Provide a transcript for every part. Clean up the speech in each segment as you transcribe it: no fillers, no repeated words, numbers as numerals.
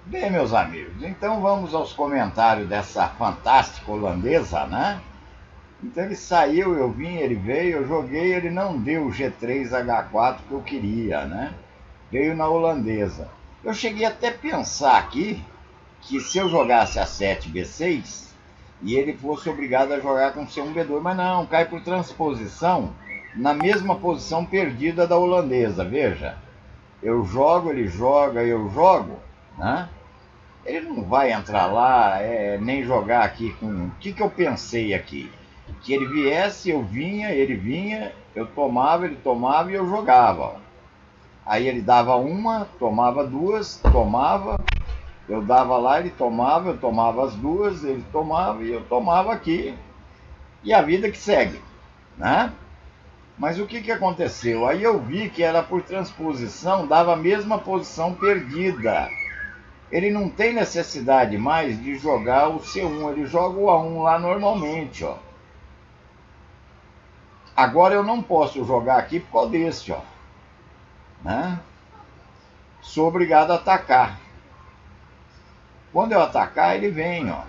Bem, meus amigos, então vamos aos comentários dessa fantástica holandesa, né? Então ele saiu, eu vim, ele veio, eu joguei, ele não deu o G3H4 que eu queria, né? Veio na holandesa. Eu cheguei até a pensar aqui que se eu jogasse a 7B6 e ele fosse obrigado a jogar com C1B2, mas não, cai por transposição na mesma posição perdida da holandesa, veja. Eu jogo, ele joga, eu jogo, né? Ele não vai entrar lá, nem jogar aqui com... O que eu pensei aqui? Que ele viesse, eu vinha, ele vinha, eu tomava, ele tomava e eu jogava. Aí ele dava uma, tomava duas, tomava, eu dava lá, ele tomava, eu tomava as duas, ele tomava e eu tomava aqui. E a vida que segue, né? Mas o que aconteceu? Aí eu vi que era por transposição, dava a mesma posição perdida. Ele não tem necessidade mais de jogar o C1, ele joga o A1 lá normalmente, ó. Agora eu não posso jogar aqui por causa desse, ó, né? Sou obrigado a atacar. Quando eu atacar, ele vem, ó,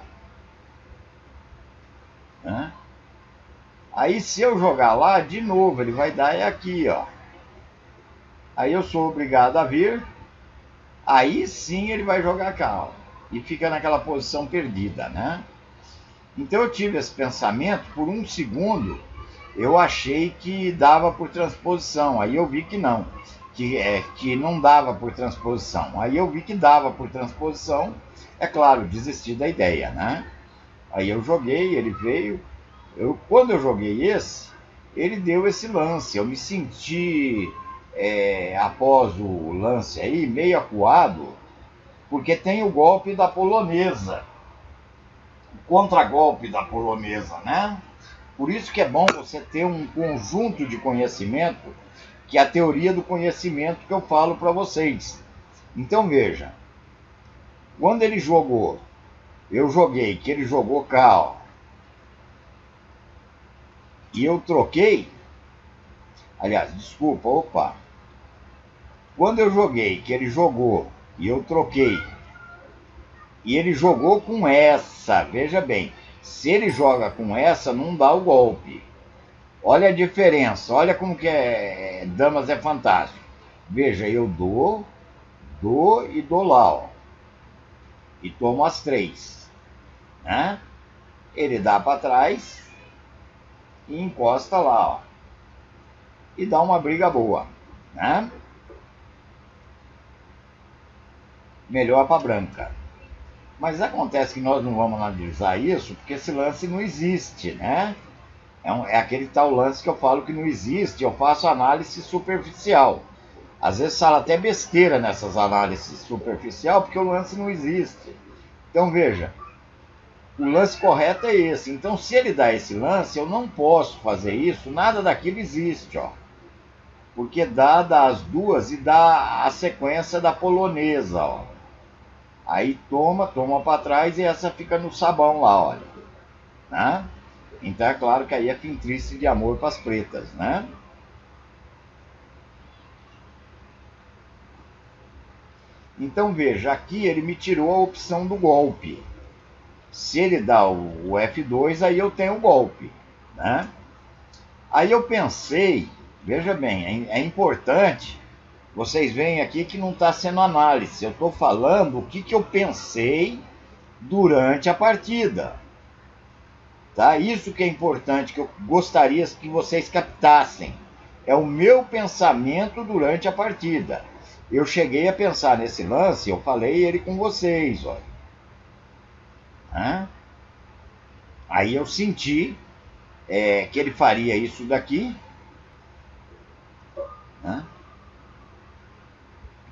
né? Aí se eu jogar lá, de novo, ele vai dar aqui, ó. Aí eu sou obrigado a vir, aí sim ele vai jogar cá, ó, e fica naquela posição perdida, né? Então eu tive esse pensamento, por um segundo, eu achei que dava por transposição, aí eu vi que não, que não dava por transposição. Aí eu vi que dava por transposição, é claro, desisti da ideia, né? Aí eu joguei, ele veio, quando eu joguei esse, ele deu esse lance, eu me senti, após o lance aí, meio acuado, porque tem o golpe da polonesa, o contragolpe da polonesa, né? Por isso que é bom você ter um conjunto de conhecimento, que é a teoria do conhecimento que eu falo para vocês. Então veja, quando ele jogou, eu joguei, que ele jogou cá, ó, e eu troquei, aliás, desculpa, opa, quando eu joguei, que ele jogou, e eu troquei, e ele jogou com essa, veja bem, se ele joga com essa, não dá o golpe. Olha a diferença, olha como que damas é fantástico. Veja, eu dou e dou lá, ó. E tomo as três, né? Ele dá para trás e encosta lá, ó. E dá uma briga boa, né? Melhor para branca. Mas acontece que nós não vamos analisar isso porque esse lance não existe, né? É aquele tal lance que eu falo que não existe, eu faço análise superficial. Às vezes fala até besteira nessas análises superficial porque o lance não existe. Então veja, o lance correto é esse. Então se ele dá esse lance, eu não posso fazer isso, nada daquilo existe, ó. Porque dá as duas e dá a sequência da polonesa, ó. Aí toma para trás e essa fica no sabão lá, olha, né? Então é claro que aí é fintrice de amor para as pretas, né? Então veja, aqui ele me tirou a opção do golpe. Se ele dá o F2, aí eu tenho o golpe, né? Aí eu pensei, veja bem, é importante, vocês veem aqui que não está sendo análise, eu estou falando o que eu pensei durante a partida. Tá? Isso que é importante, que eu gostaria que vocês captassem. É o meu pensamento durante a partida. Eu cheguei a pensar nesse lance, eu falei ele com vocês, olha. Aí eu senti que ele faria isso daqui, né?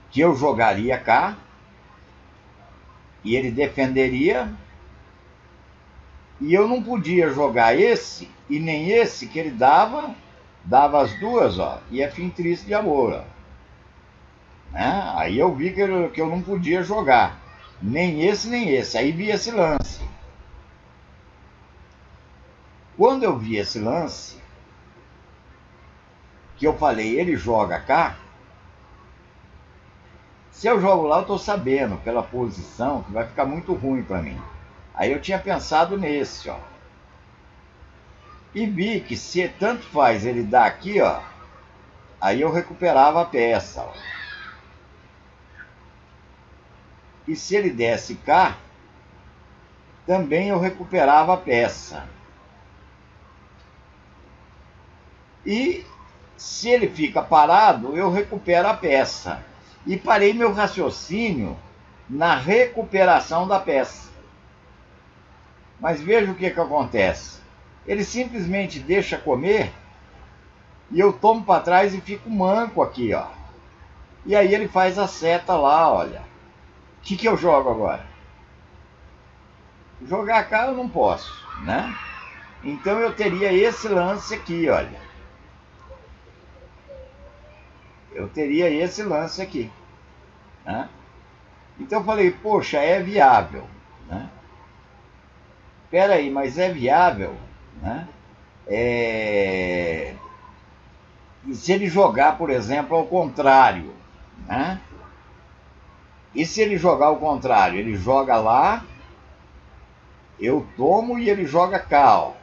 Que eu jogaria cá, e ele defenderia, e eu não podia jogar esse e nem esse que ele dava as duas, ó, e é fim triste de amor, ó. Né? Aí eu vi que eu não podia jogar nem esse, aí vi esse lance. Quando eu vi esse lance, que eu falei, ele joga cá, Se eu jogo lá, eu estou sabendo, pela posição, que vai ficar muito ruim para mim. Aí eu tinha pensado nesse, ó. E vi que se tanto faz ele dar aqui, ó, aí eu recuperava a peça, ó. E se ele desse cá, também eu recuperava a peça. E se ele fica parado, eu recupero a peça. E parei meu raciocínio na recuperação da peça. Mas veja o que acontece. Ele simplesmente deixa comer e eu tomo para trás e fico manco aqui, ó. E aí ele faz a seta lá, olha. O que eu jogo agora? Jogar cá eu não posso, né? Então eu teria esse lance aqui, olha. Eu teria esse lance aqui, né? Então eu falei, poxa, é viável, né? Espera aí, mas é viável, né? E se ele jogar, por exemplo, ao contrário, né? E se ele jogar ao contrário? Ele joga lá, eu tomo e ele joga cá, ó.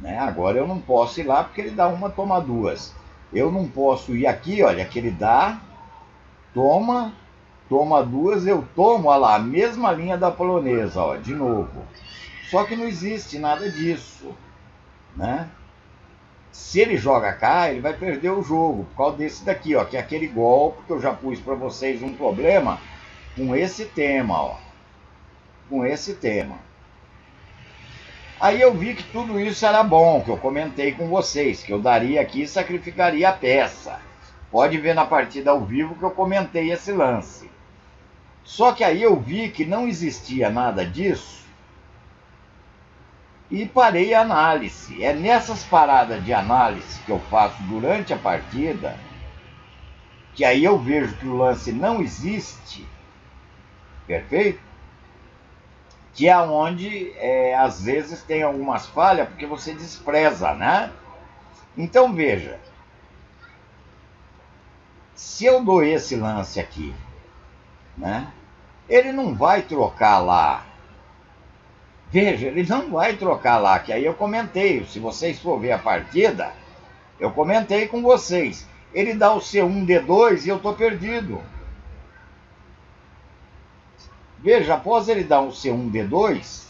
Né? Agora eu não posso ir lá porque ele dá uma, toma duas. Eu não posso ir aqui, olha, que ele dá, toma duas, eu tomo, olha lá, a mesma linha da polonesa, ó, de novo. Só que não existe nada disso, né? Se ele joga cá, ele vai perder o jogo, por causa desse daqui, ó, que é aquele golpe que eu já pus para vocês um problema com esse tema, ó. Com esse tema. Aí eu vi que tudo isso era bom, que eu comentei com vocês, que eu daria aqui e sacrificaria a peça. Pode ver na partida ao vivo que eu comentei esse lance. Só que aí eu vi que não existia nada disso e parei a análise. É nessas paradas de análise que eu faço durante a partida que aí eu vejo que o lance não existe, perfeito? Que é onde, às vezes, tem algumas falhas, porque você despreza, né? Então, veja. Se eu dou esse lance aqui, né? Ele não vai trocar lá. Veja, ele não vai trocar lá, que aí eu comentei. Se vocês for ver a partida, eu comentei com vocês. Ele dá o C1, D2 e eu tô perdido. Veja, após ele dar um C1, D2,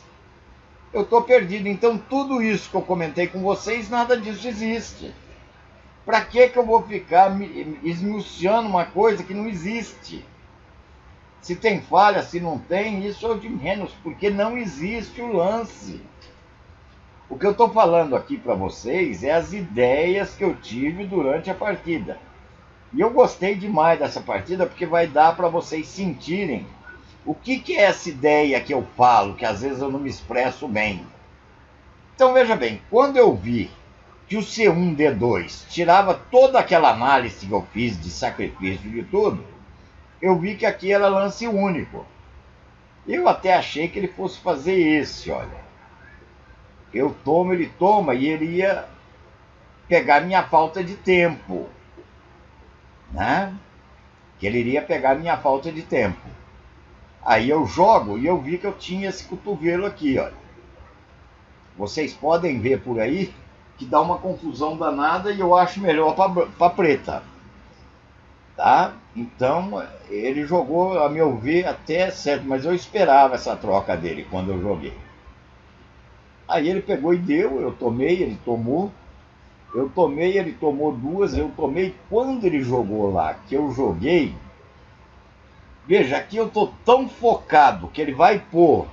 eu estou perdido. Então, tudo isso que eu comentei com vocês, nada disso existe. Para que eu vou ficar esmiuçando uma coisa que não existe? Se tem falha, se não tem, isso é o de menos, porque não existe o lance. O que eu estou falando aqui para vocês é as ideias que eu tive durante a partida. E eu gostei demais dessa partida, porque vai dar para vocês sentirem o que é essa ideia que eu falo, que às vezes eu não me expresso bem. Então veja bem, quando eu vi que o C1, D2 tirava toda aquela análise que eu fiz de sacrifício de tudo, eu vi que aqui era lance único. Eu até achei que ele fosse fazer esse, olha. Eu tomo, ele toma, e ele ia pegar minha falta de tempo, né? Que ele iria pegar minha falta de tempo. Aí eu jogo e eu vi que eu tinha esse cotovelo aqui, olha. Vocês podem ver por aí que dá uma confusão danada e eu acho melhor para preta. Tá? Então, ele jogou, a meu ver, até certo, mas eu esperava essa troca dele quando eu joguei. Aí ele pegou e deu, eu tomei, ele tomou. Eu tomei, ele tomou duas, eu tomei. Quando ele jogou lá, que eu joguei, veja, aqui eu estou tão focado que ele vai pôr.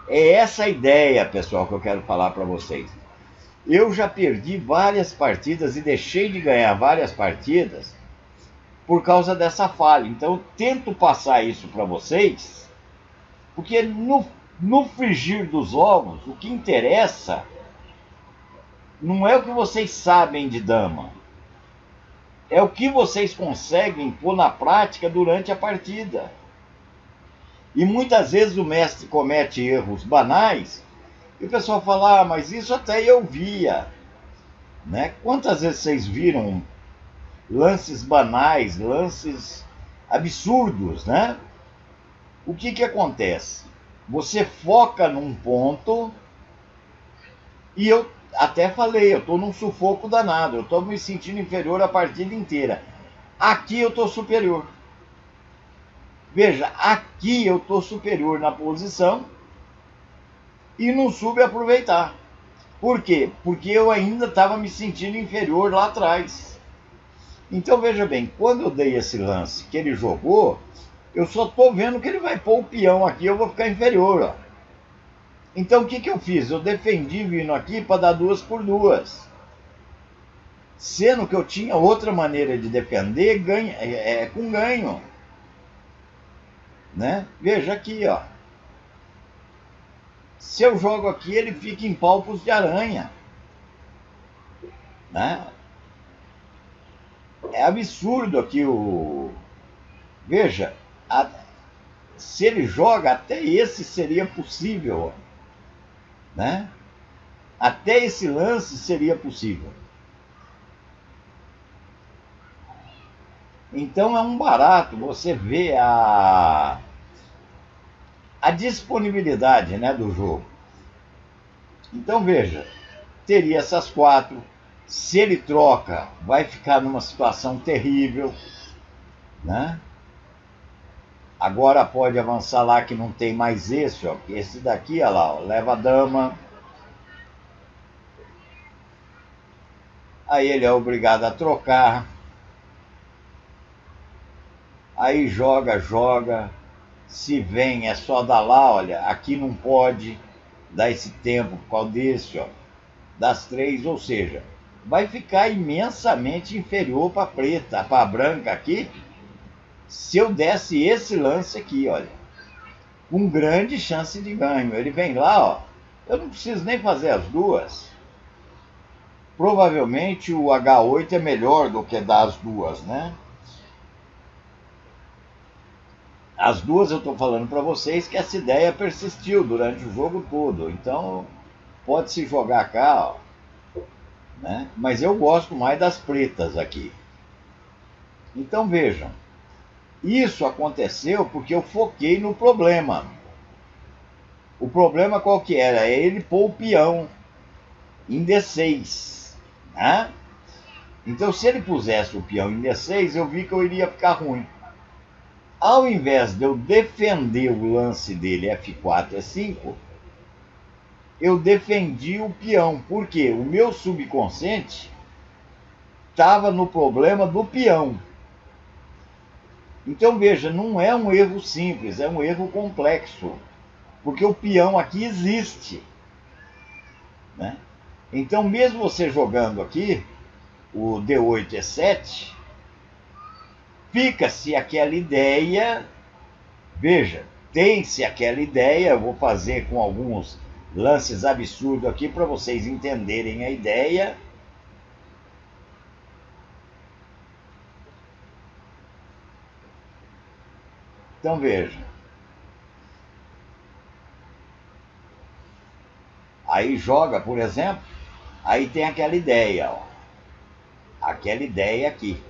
É essa a ideia, pessoal, que eu quero falar para vocês. Eu já perdi várias partidas e deixei de ganhar várias partidas por causa dessa falha. Então eu tento passar isso para vocês, porque no frigir dos ovos, o que interessa não é o que vocês sabem de dama. É o que vocês conseguem pôr na prática durante a partida. E muitas vezes o mestre comete erros banais e o pessoal fala, mas isso até eu via. Né? Quantas vezes vocês viram lances banais, lances absurdos, né? O que acontece? Você foca num ponto e eu até falei, eu estou num sufoco danado, eu estou me sentindo inferior a partida inteira. Aqui eu estou superior. Veja, aqui eu estou superior na posição e não soube aproveitar. Por quê? Porque eu ainda estava me sentindo inferior lá atrás. Então veja bem, quando eu dei esse lance que ele jogou, eu só estou vendo que ele vai pôr o peão aqui, eu vou ficar inferior. Ó. Então o que eu fiz? Eu defendi vindo aqui para dar 2 por 2. Sendo que eu tinha outra maneira de defender com ganho. Né? Veja aqui, ó. Se eu jogo aqui, ele fica em palpos de aranha. Né? É absurdo aqui o... Veja, se ele joga, até esse seria possível. Né? Até esse lance seria possível. Então é um barato você vê a disponibilidade, né, do jogo. Então veja, teria essas 4. Se ele troca, vai ficar numa situação terrível, né? Agora pode avançar lá que não tem mais esse, ó. Esse daqui, olha lá, ó, leva a dama. Aí ele é obrigado a trocar. Aí joga. Se vem, é só dar lá, olha, aqui não pode dar esse tempo por causa desse, ó, das 3, ou seja, vai ficar imensamente inferior para a preta, para a branca aqui, se eu desse esse lance aqui, olha, com grande chance de ganho. Ele vem lá, ó, eu não preciso nem fazer as 2. Provavelmente o H8 é melhor do que dar as 2, né? As 2 eu estou falando para vocês que essa ideia persistiu durante o jogo todo. Então, pode-se jogar cá, ó, né? Mas eu gosto mais das pretas aqui. Então, vejam. Isso aconteceu porque eu foquei no problema. O problema qual que era? É ele pôr o peão em D6. Né? Então, se ele pusesse o peão em D6, eu vi que eu iria ficar ruim. Ao invés de eu defender o lance dele F4, E5, eu defendi o peão. Por quê? O meu subconsciente estava no problema do peão. Então, veja, não é um erro simples, é um erro complexo. Porque o peão aqui existe. Né? Então, mesmo você jogando aqui, o D8, E7... fica-se aquela ideia, veja, tem-se aquela ideia, eu vou fazer com alguns lances absurdos aqui para vocês entenderem a ideia. Então veja. Aí joga, por exemplo, aí tem aquela ideia, ó. Aquela ideia aqui.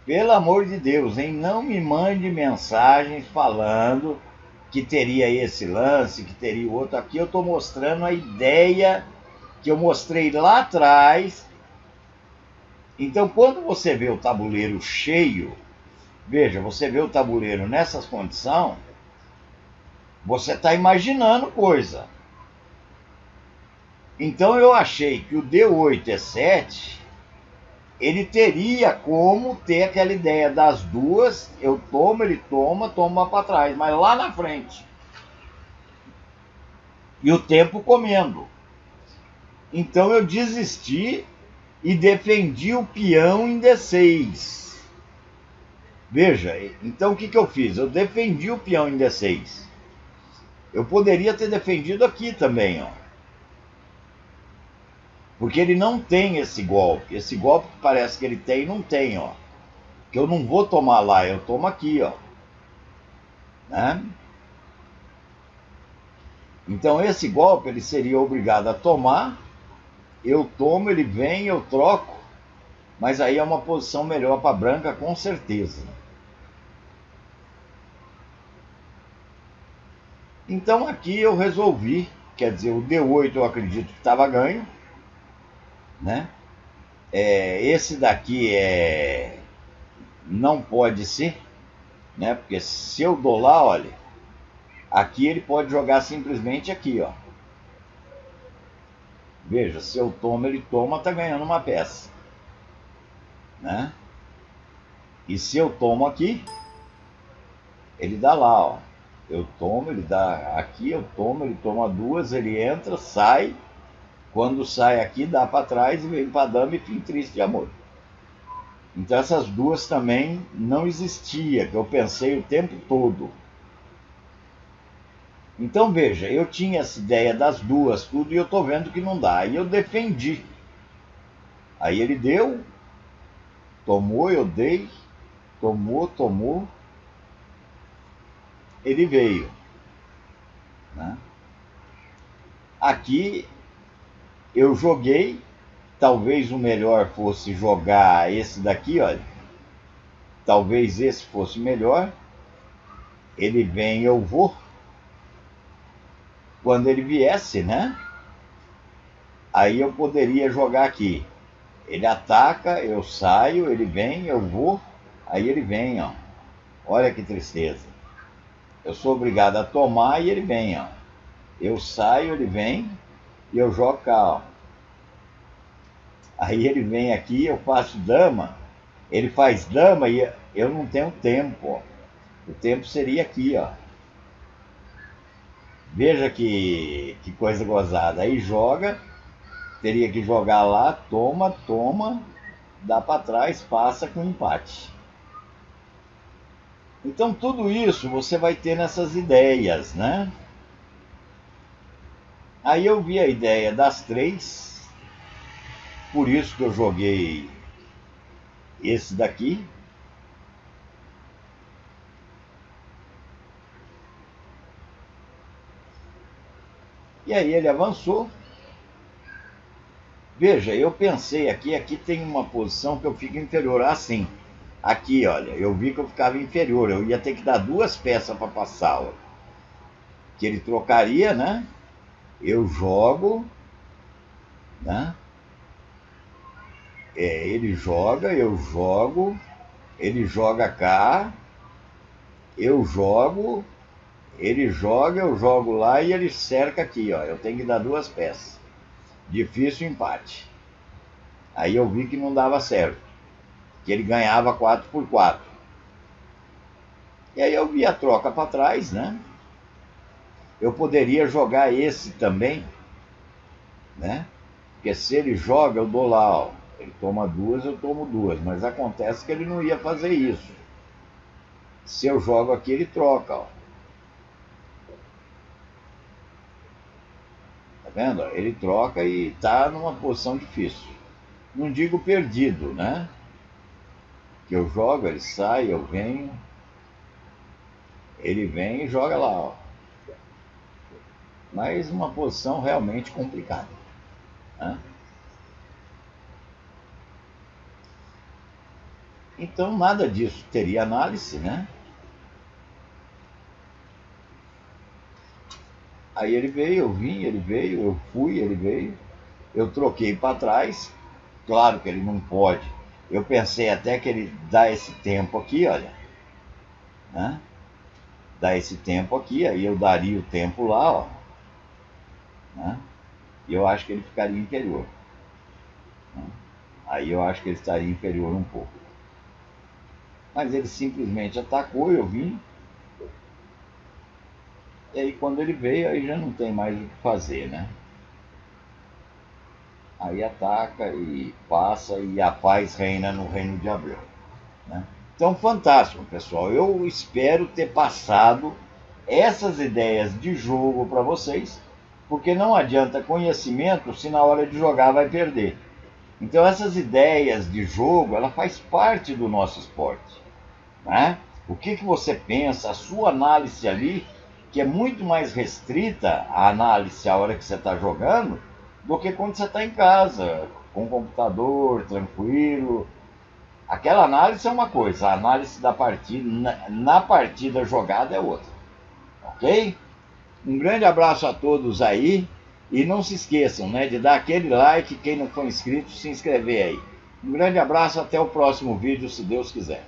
Pelo amor de Deus, hein? Não me mande mensagens falando que teria esse lance, que teria outro. Aqui eu estou mostrando a ideia que eu mostrei lá atrás. Então, quando você vê o tabuleiro cheio, veja, você vê o tabuleiro nessas condições, você está imaginando coisa. Então, eu achei que o D8, E7... ele teria como ter aquela ideia das 2, eu tomo, ele toma para trás, mas lá na frente. E o tempo comendo. Então eu desisti e defendi o peão em D6. Veja, então o que eu fiz? Eu defendi o peão em D6. Eu poderia ter defendido aqui também, ó. Porque ele não tem esse golpe. Esse golpe que parece que ele tem, não tem, ó. Que eu não vou tomar lá, eu tomo aqui, ó. Né? Então esse golpe ele seria obrigado a tomar. Eu tomo, ele vem, eu troco. Mas aí é uma posição melhor para branca, com certeza. Então aqui eu resolvi, quer dizer, o D8 eu acredito que estava ganho, né? Esse daqui não pode ser, né? Porque se eu dou lá, olha, aqui ele pode jogar simplesmente aqui, ó. Veja, se eu tomo, ele toma, tá ganhando uma peça, né? E se eu tomo aqui, ele dá lá, ó. Eu tomo, ele dá aqui, eu tomo, ele toma duas, ele entra, sai. Quando sai aqui, dá para trás e vem para dama e fim triste de amor. Então essas duas também não existia, que eu pensei o tempo todo. Então veja, eu tinha essa ideia das duas, tudo, e eu tô vendo que não dá. Aí eu defendi. Aí ele deu, tomou, eu dei, tomou, ele veio, né? Aqui eu joguei, talvez o melhor fosse jogar esse daqui, olha. Talvez esse fosse melhor. Ele vem, eu vou. Quando ele viesse, né? Aí eu poderia jogar aqui. Ele ataca, eu saio, ele vem, eu vou. Aí ele vem, ó. Olha que tristeza. Eu sou obrigado a tomar e ele vem, ó. Eu saio, ele vem e eu jogo cá, ó. Aí ele vem aqui, eu faço dama. Ele faz dama e eu não tenho tempo, ó. O tempo seria aqui, ó. Veja que coisa gozada. Aí joga, teria que jogar lá, toma, dá para trás, passa com empate. Então tudo isso você vai ter nessas ideias, né? Aí eu vi a ideia das três, por isso que eu joguei esse daqui. E aí ele avançou. Veja, eu pensei aqui tem uma posição que eu fico inferior, assim. Aqui, olha, eu vi que eu ficava inferior, eu ia ter que dar duas peças para passar, ó. Que ele trocaria, né? Eu jogo, né? Ele joga, eu jogo, ele joga cá, eu jogo, ele joga, eu jogo lá e ele cerca aqui, ó. Eu tenho que dar duas peças. Difícil empate. Aí eu vi que não dava certo, que ele ganhava 4x4. E aí eu vi a troca para trás, né? Eu poderia jogar esse também, né? Porque se ele joga, eu dou lá, ó. Ele toma duas, eu tomo duas. Mas acontece que ele não ia fazer isso. Se eu jogo aqui, ele troca, ó. Tá vendo? Ele troca e tá numa posição difícil. Não digo perdido, né? Que eu jogo, ele sai, eu venho. Ele vem e joga lá, ó. Mas uma posição realmente complicada, né? Então nada disso teria análise, né? Aí ele veio, eu vim, ele veio, eu fui, ele veio. Eu troquei para trás. Claro que ele não pode. Eu pensei até que ele dá esse tempo aqui, olha, né? Dá esse tempo aqui, aí eu daria o tempo lá, ó, né? E eu acho que ele ficaria inferior, né? Aí eu acho que ele estaria inferior um pouco. Mas ele simplesmente atacou, eu vim. E aí quando ele veio, aí já não tem mais o que fazer, né? Aí ataca e passa e a paz reina no reino de Abreu, né? Então, fantástico, pessoal. Eu espero ter passado essas ideias de jogo para vocês, porque não adianta conhecimento se na hora de jogar vai perder. Então, essas ideias de jogo, ela faz parte do nosso esporte, né? O que você pensa, a sua análise ali, que é muito mais restrita a análise a hora que você está jogando, do que quando você está em casa, com o computador, tranquilo. Aquela análise é uma coisa, a análise da partida, na partida jogada é outra. Ok? Um grande abraço a todos aí. E não se esqueçam, né, de dar aquele like. Quem não for inscrito, se inscrever aí. Um grande abraço, até o próximo vídeo, se Deus quiser.